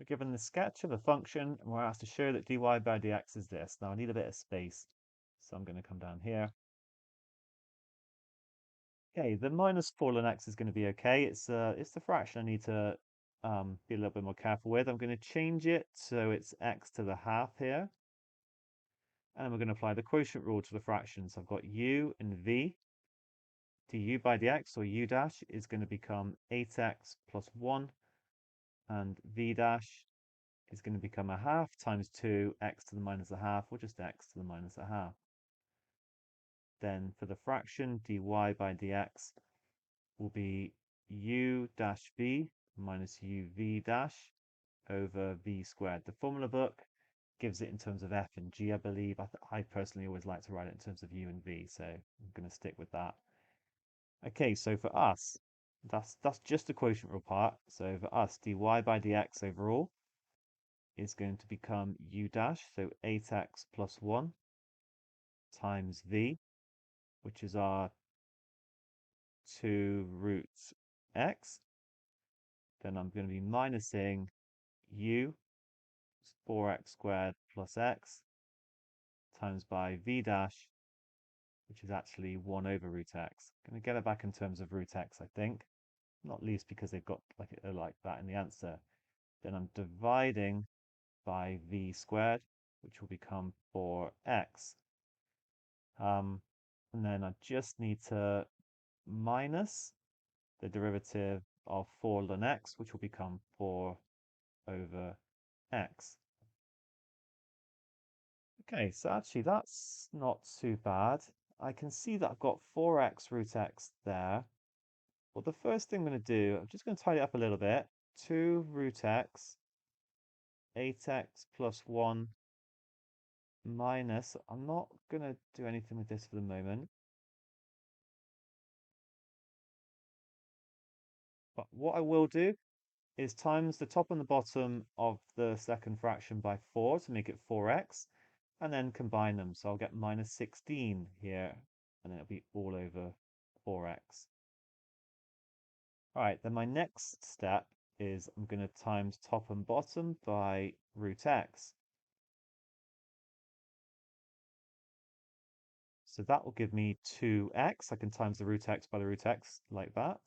We're given the sketch of a function and we're asked to show that dy by dx is this. Now I need a bit of space, so I'm going to come down here. Okay, the minus 4 ln x is going to be okay. It's the fraction I need to be a little bit more careful with. I'm going to change it so it's x to the half here. And then we're going to apply the quotient rule to the fractions. I've got u and v. Du by dx, or u dash, is going to become 8x plus 1. And v dash is going to become a half times 2, x to the minus a half, or just x to the minus a half. Then for the fraction, dy by dx will be u dash v minus uv dash over v squared. The formula book gives it in terms of f and g, I believe. I personally always like to write it in terms of u and v, so I'm going to stick with that. Okay, so for us, that's just the quotient rule part. So for us, dy by dx overall is going to become u dash, so 8x plus 1 times v, which is our 2 root x. Then I'm going to be minusing u, 4x squared plus x, times by v dash, which is actually 1 over root x. I'm going to get it back in terms of root x, I think. Not least because they've got like that in the answer. Then I'm dividing by v squared, which will become 4x. And then I just need to minus the derivative of 4 ln x, which will become 4 over x. Okay, so actually that's not too bad. I can see that I've got 4x root x there. Well, the first thing I'm going to do, I'm just going to tidy it up a little bit. 2 root x, 8x plus 1 minus, I'm not going to do anything with this for the moment. But what I will do is times the top and the bottom of the second fraction by 4 to make it 4x, and then combine them. So I'll get minus 16 here, and then it'll be all over 4x. All right, then my next step is I'm going to times top and bottom by root x. So that will give me 2x. I can times the root x by the root x like that.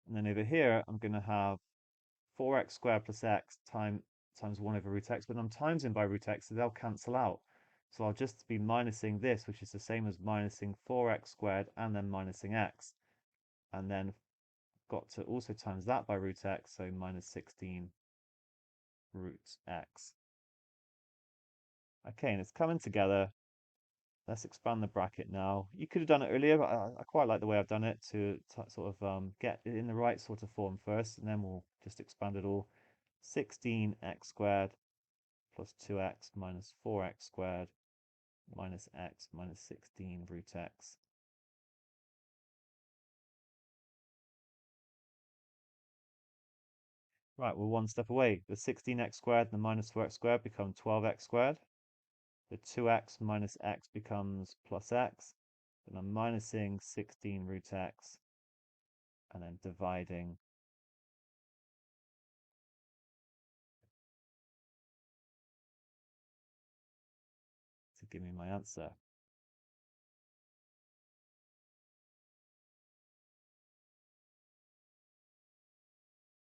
And then over here, I'm going to have 4x squared plus x times 1 over root x, but I'm timesing by root x, so they'll cancel out. So I'll just be minusing this, which is the same as minusing 4x squared and then minusing x. And then got to also times that by root x, so minus 16 root x. Okay, and it's coming together. Let's expand the bracket now. You could have done it earlier, but I quite like the way I've done it to sort of get it in the right sort of form first, and then we'll just expand it all. 16x squared plus 2x minus 4x squared minus x minus 16 root x. Right, we're one step away. The 16x squared and the minus 4x squared become 12x squared. The 2x minus x becomes plus x. Then I'm minusing 16 root x and then dividing to give me my answer.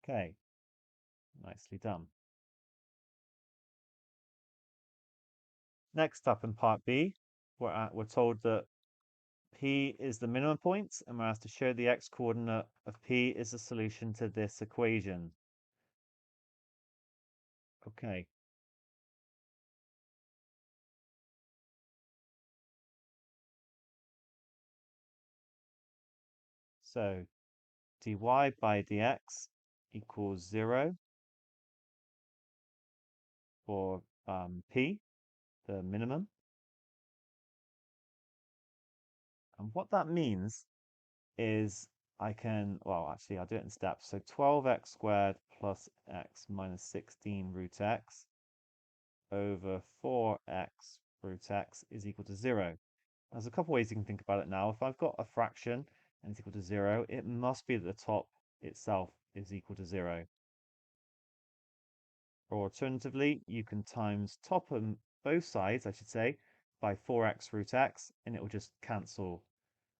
Okay, nicely done. Next up in part B, we're told that P is the minimum point, and we're asked to show the x-coordinate of P is the solution to this equation. Okay. So dy by dx equals 0 for P, the minimum. And what that means is I can, well, actually, I'll do it in steps. So 12x squared plus x minus 16 root x over 4x root x is equal to 0. There's a couple ways you can think about it now. If I've got a fraction and it's equal to 0, it must be at the top itself is equal to 0. Or alternatively, you can times top on both sides, I should say, by 4x root x, and it will just cancel.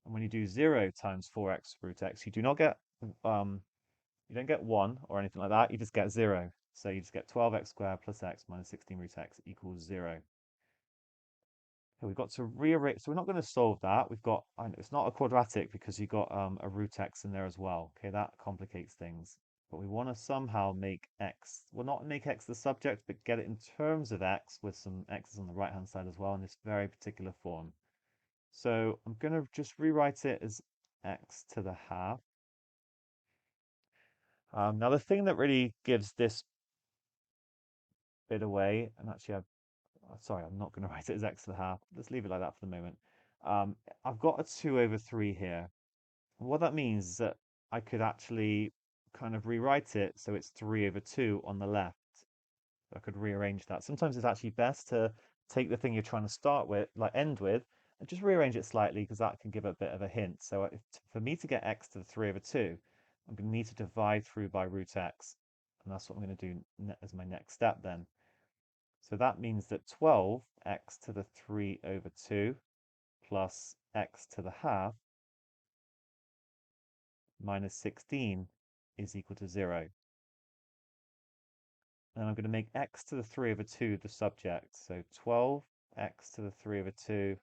And when you do 0 times 4x root x, you do not get you don't get 1 or anything like that, you just get 0. So you just get 12x squared plus x minus 16 root x equals 0. So we've got to rearrange, so we're not going to solve that. We've got, it's not a quadratic because you've got a root x in there as well. Okay, that complicates things. But we want to somehow make x, well, not make x the subject, but get it in terms of x with some x's on the right-hand side as well in this very particular form. So I'm going to just rewrite it as x to the half. Now the thing that really gives this bit away, and actually sorry, I'm not going to write it as x to the half. Let's leave it like that for the moment. Um, I've got a 2 over 3 here. What that means is that I could actually kind of rewrite it so it's 3 over 2 on the left. I could rearrange that. Sometimes it's actually best to take the thing you're trying to start with, like end with, and just rearrange it slightly because that can give a bit of a hint. So for me to get x to the 3 over 2, I'm going to need to divide through by root x. And that's what I'm going to do as my next step then. So that means that 12x to the 3 over 2 plus x to the half minus 16 is equal to 0. And I'm going to make x to the 3 over 2 the subject. So 12x to the 3 over 2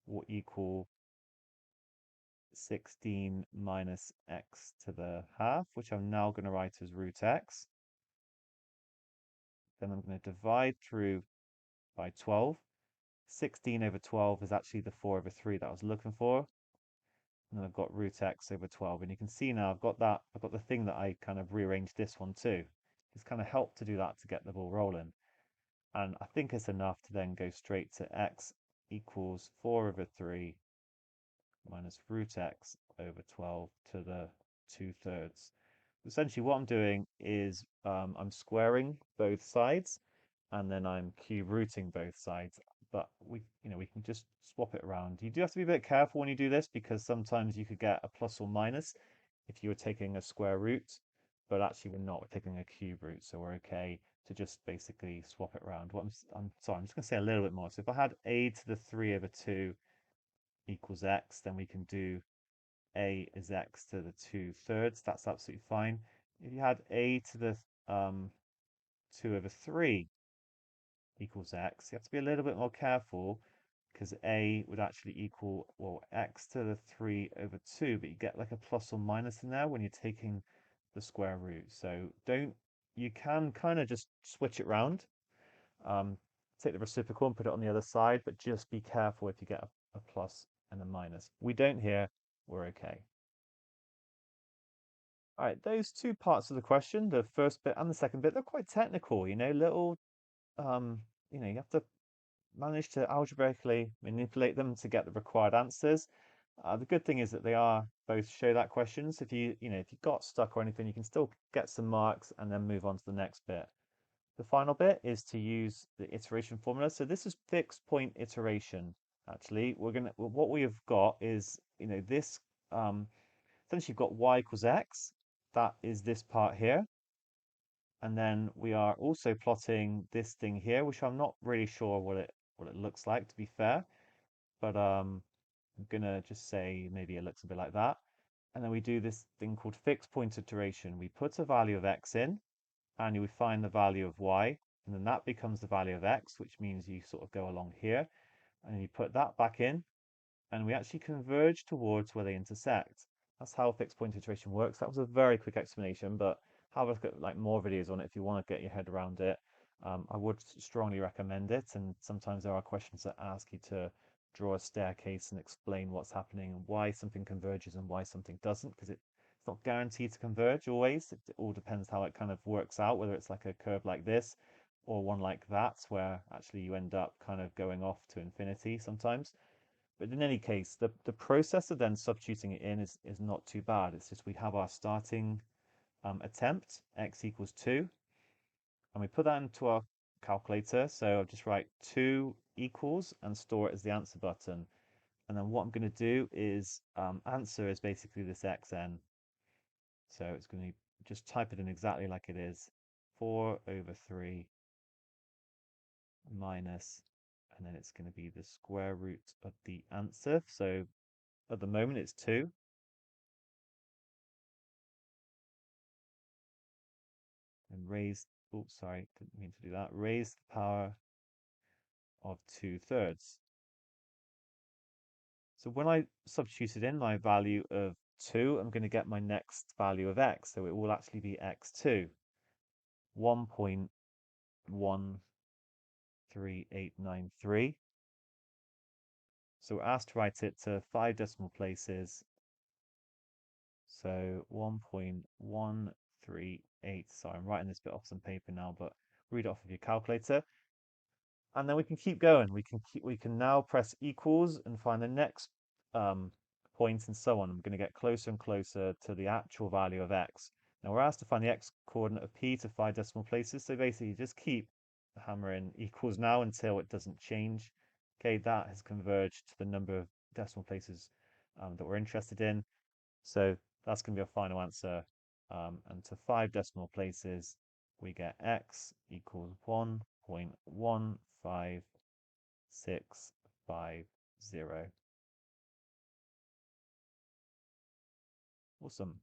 will equal 16 minus x to the half, which I'm now going to write as root x. Then I'm going to divide through by 12. 16 over 12 is actually the 4 over 3 that I was looking for. And then I've got root x over 12. And you can see now I've got the thing that I kind of rearranged this one too. It's kind of helped to do that to get the ball rolling. And I think it's enough to then go straight to x equals 4 over 3 minus root x over 12 to the 2/3. Essentially what I'm doing is I'm squaring both sides and then I'm cube rooting both sides. But we can just swap it around. You do have to be a bit careful when you do this because sometimes you could get a plus or minus if you were taking a square root, but actually we're not. We're taking a cube root, so we're okay to just basically swap it around. I'm sorry, I'm just going to say a little bit more. So if I had a to the 3 over 2 equals x, then we can do a is x to the 2/3. That's absolutely fine. If you had a to the 2 over 3 equals x, you have to be a little bit more careful because a would actually equal, well, x to the 3 over 2, but you get like a plus or minus in there when you're taking the square root. So you can kind of just switch it round, take the reciprocal and put it on the other side, but just be careful if you get a plus and a minus. We don't here, we're okay. All right, those two parts of the question, the first bit and the second bit, they're quite technical, little, um, you have to manage to algebraically manipulate them to get the required answers. The good thing is that they are both show that questions. If you got stuck or anything, you can still get some marks and then move on to the next bit. The final bit is to use the iteration formula. So this is fixed point iteration. Actually, what we have got is, this, essentially you've got y equals x. That is this part here. And then we are also plotting this thing here, which I'm not really sure what it looks like, to be fair. But I'm gonna just say maybe it looks a bit like that. And then we do this thing called fixed point iteration. We put a value of x in, and we find the value of y, and then that becomes the value of x, which means you sort of go along here, and you put that back in, and we actually converge towards where they intersect. That's how fixed point iteration works. That was a very quick explanation, but have a look at like more videos on it if you want to get your head around it. I would strongly recommend it, and sometimes there are questions that ask you to draw a staircase and explain what's happening and why something converges and why something doesn't, because it's not guaranteed to converge always. It all depends how it kind of works out, whether it's like a curve like this or one like that, where actually you end up kind of going off to infinity sometimes. But in any case, the process of then substituting it in is not too bad. It's just we have our starting attempt, x equals 2, and we put that into our calculator. So I'll just write 2 equals and store it as the answer button. And then what I'm going to do is answer is basically this xn. So it's going to just type it in exactly like it is. 4 over 3 minus, and then it's going to be the square root of the answer. So at the moment it's 2. And raise, oops, sorry, didn't mean to do that. Raise the power of 2/3. So when I substituted in my value of 2, I'm going to get my next value of x. So it will actually be x2, 1.13893. So we're asked to write it to 5 decimal places. So 1.138. Sorry, I'm writing this bit off some paper now, but read it off of your calculator. And then we can keep going. We can now press equals and find the next point and so on. I'm going to get closer and closer to the actual value of x. Now we're asked to find the x coordinate of p to 5 decimal places. So basically just keep hammering equals now until it doesn't change. Okay, that has converged to the number of decimal places that we're interested in. So that's going to be our final answer. And to 5 decimal places, we get x equals 1.15650. Awesome.